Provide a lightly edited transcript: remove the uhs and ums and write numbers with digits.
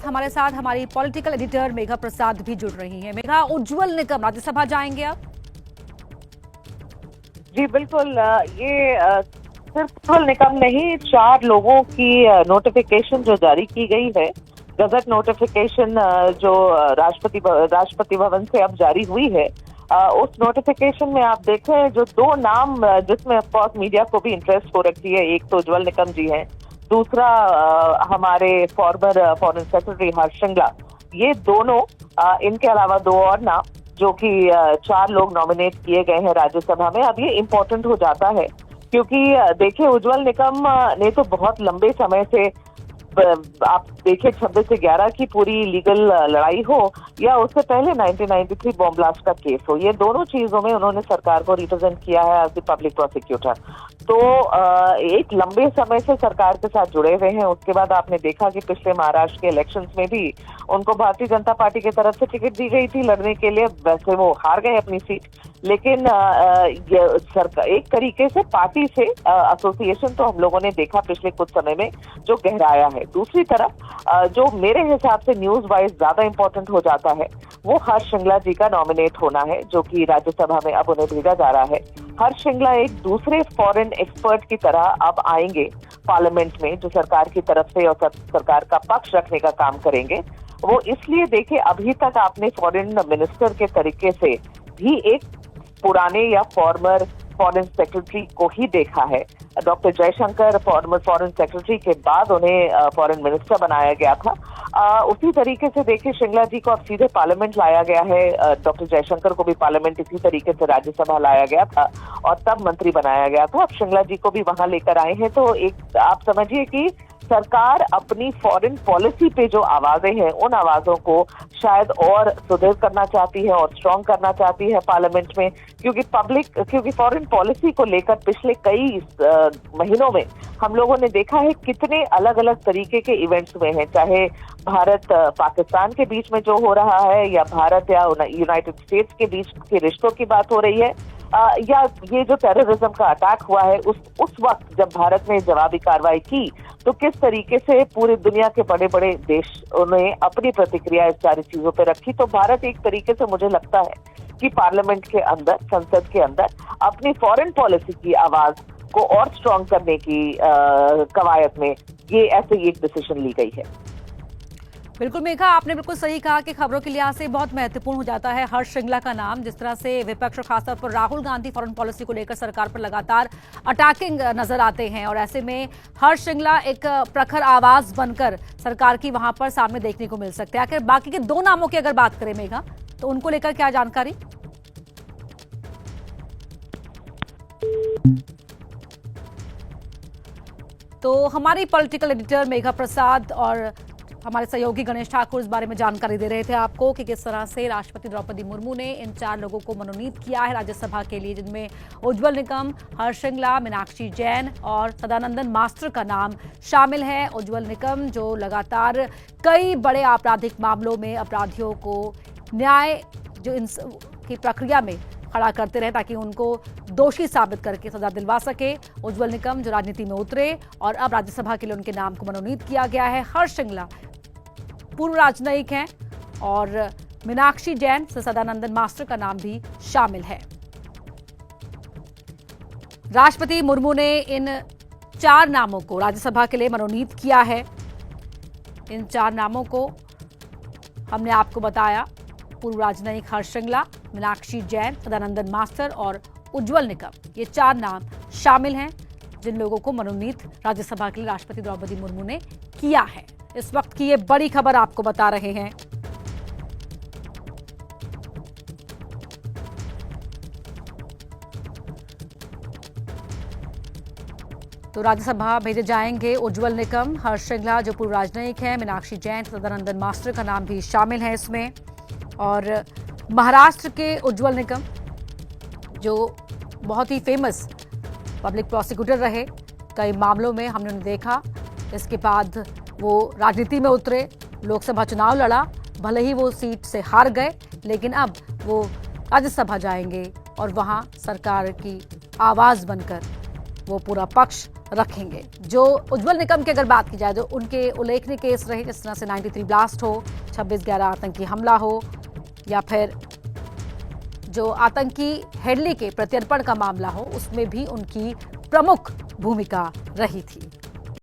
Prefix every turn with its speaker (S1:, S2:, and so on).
S1: हमारे साथ हमारी पॉलिटिकल एडिटर मेघा प्रसाद भी जुड़ रही हैं। मेघा, उज्जवल निकम राज्यसभा जाएंगे अब?
S2: जी बिल्कुल। ये सिर्फ उज्जवल निकम नहीं, 4 लोगों की नोटिफिकेशन जो जारी की गई है, गजट नोटिफिकेशन जो राष्ट्रपति भवन से अब जारी हुई है, उस नोटिफिकेशन में आप देखें जो 2 नाम जिसमें ऑफकोर्स मीडिया को भी इंटरेस्ट हो रखी है, एक तो उज्जवल निकम जी हैं, दूसरा हमारे फॉर्मर फॉरेन सेक्रेटरी हर्ष श्रृंगला। ये दोनों, इनके अलावा 2 और नाम जो कि 4 लोग नॉमिनेट किए गए हैं राज्यसभा में। अब ये इम्पोर्टेंट हो जाता है क्योंकि देखिए, उज्जवल निकम ने तो बहुत लंबे समय से, आप देखिए 26 से 11 की पूरी लीगल लड़ाई हो या उससे पहले 1993 बॉम्ब ब्लास्ट का केस हो, ये दोनों चीजों में उन्होंने सरकार को रिप्रेजेंट किया है एज द पब्लिक प्रोसिक्यूटर। तो एक लंबे समय से सरकार के साथ जुड़े हुए हैं। उसके बाद आपने देखा कि पिछले महाराष्ट्र के इलेक्शंस में भी उनको भारतीय जनता पार्टी की तरफ से टिकट दी गई थी लड़ने के लिए। वैसे वो हार गए अपनी सीट, लेकिन सरकार एक तरीके से पार्टी से एसोसिएशन तो हम लोगों ने देखा पिछले कुछ समय में जो गहराया है। दूसरी तरफ जो मेरे हिसाब से न्यूज वाइज ज्यादा इंपॉर्टेंट हो जाता है, वो हर्ष श्रृंगला जी का नॉमिनेट होना है, जो कि राज्यसभा में अब उन्हें भेजा जा रहा है। हर्ष श्रृंगला एक दूसरे फॉरेन एक्सपर्ट की तरह अब आएंगे पार्लियामेंट में, जो सरकार की तरफ से और सरकार का पक्ष रखने का काम करेंगे। वो इसलिए, देखिए, अभी तक आपने फॉरेन मिनिस्टर के तरीके से भी एक पुराने या फॉर्मर फॉरेन सेक्रेटरी को ही देखा है। Doctor Jaishankar farmer foreign secretary के बाद उन्हें फॉरेन मिनिस्टर बनाया गया था। उसी तरीके से देखिए, श्रृंगला जी को अब सीधे पार्लियामेंट लाया गया है। डॉक्टर जयशंकर को भी पार्लियामेंट इसी तरीके से राज्यसभा लाया गया था और तब मंत्री बनाया गया था। अब श्रृंगला जी को भी वहां लेकर आए हैं। तो एक आप समझिए कि सरकार अपनी फॉरेन पॉलिसी पे जो आवाजें हैं, उन आवाजों को शायद और सुदृढ़ करना चाहती है और स्ट्रांग करना चाहती है पार्लियामेंट में, क्योंकि फॉरेन पॉलिसी को लेकर पिछले कई महीनों में हम लोगों ने देखा है कितने अलग अलग तरीके के इवेंट्स हुए हैं, चाहे भारत पाकिस्तान के बीच में जो हो रहा है, या भारत या यूनाइटेड स्टेट्स के बीच के रिश्तों की बात हो रही है, या ये जो टेररिज्म का अटैक हुआ है, उस वक्त जब भारत ने जवाबी कार्रवाई की तो किस तरीके से पूरी दुनिया के बड़े बड़े देशों ने अपनी प्रतिक्रिया इस सारी चीजों पे रखी। तो भारत एक तरीके से, मुझे लगता है कि पार्लियामेंट के अंदर, संसद के अंदर अपनी फॉरेन पॉलिसी की आवाज को और स्ट्रांग करने की कवायद में ये ऐसे ही एक डिसीजन ली गई है।
S1: बिल्कुल मेघा, आपने बिल्कुल सही कहा कि खबरों के लिहाज से बहुत महत्वपूर्ण हो जाता है हर्ष श्रृंगला का नाम। जिस तरह से विपक्ष और खासतौर पर राहुल गांधी फॉरेन पॉलिसी को लेकर सरकार पर लगातार अटैकिंग नजर आते हैं, और ऐसे में हर्ष श्रृंगला एक प्रखर आवाज बनकर सरकार की वहां पर सामने देखने को मिल सकते हैं। आखिर बाकी के 2 नामों की अगर बात करें मेघा, तो उनको लेकर क्या जानकारी? तो हमारी पॉलिटिकल एडिटर मेघा प्रसाद और हमारे सहयोगी गणेश ठाकुर इस बारे में जानकारी दे रहे थे आपको कि किस तरह से राष्ट्रपति द्रौपदी मुर्मू ने इन 4 लोगों को मनोनीत किया है राज्यसभा के लिए, जिनमें उज्जवल निकम, हर्ष श्रृंगला, मीनाक्षी जैन और सदानंदन मास्टर का नाम शामिल है। उज्जवल निकम जो लगातार कई बड़े आपराधिक मामलों में अपराधियों को न्याय की प्रक्रिया में खड़ा करते रहे ताकि उनको दोषी साबित करके सजा दिलवा सके। उज्जवल निकम जो राजनीति में उतरे और अब राज्यसभा के लिए उनके नाम को मनोनीत किया गया है। हर्ष श्रृंगला पूर्व राजनयिक हैं और मीनाक्षी जैन से सदानंदन मास्टर का नाम भी शामिल है। राष्ट्रपति मुर्मू ने इन 4 नामों को राज्यसभा के लिए मनोनीत किया है। इन 4 नामों को हमने आपको बताया, पूर्व राजनयिक हर्ष श्रृंगला, मीनाक्षी जैन, सदानंदन मास्टर और उज्जवल निकम, ये 4 नाम शामिल हैं जिन लोगों को मनोनीत राज्यसभा के लिए राष्ट्रपति द्रौपदी मुर्मू ने किया है। इस वक्त की ये बड़ी खबर आपको बता रहे हैं। तो राज्यसभा भेजे जाएंगे उज्जवल निकम, हर्ष श्रृंगला जो पूर्व राजनयिक हैं, मीनाक्षी जैन, सदानंदन मास्टर का नाम भी शामिल है इसमें। और महाराष्ट्र के उज्जवल निकम जो बहुत ही फेमस पब्लिक प्रोसिक्यूटर रहे, कई मामलों में हमने उन्हें देखा। इसके बाद वो राजनीति में उतरे, लोकसभा चुनाव लड़ा, भले ही वो सीट से हार गए, लेकिन अब वो राज्यसभा जाएंगे और वहां सरकार की आवाज बनकर वो पूरा पक्ष रखेंगे। जो उज्जवल निकम की अगर बात की जाए तो उनके उल्लेखनीय केस रहे, जिस तरह से 93 ब्लास्ट हो, 26/11 आतंकी हमला हो, या फिर जो आतंकी हेडली के प्रत्यर्पण का मामला हो, उसमें भी उनकी प्रमुख भूमिका रही थी।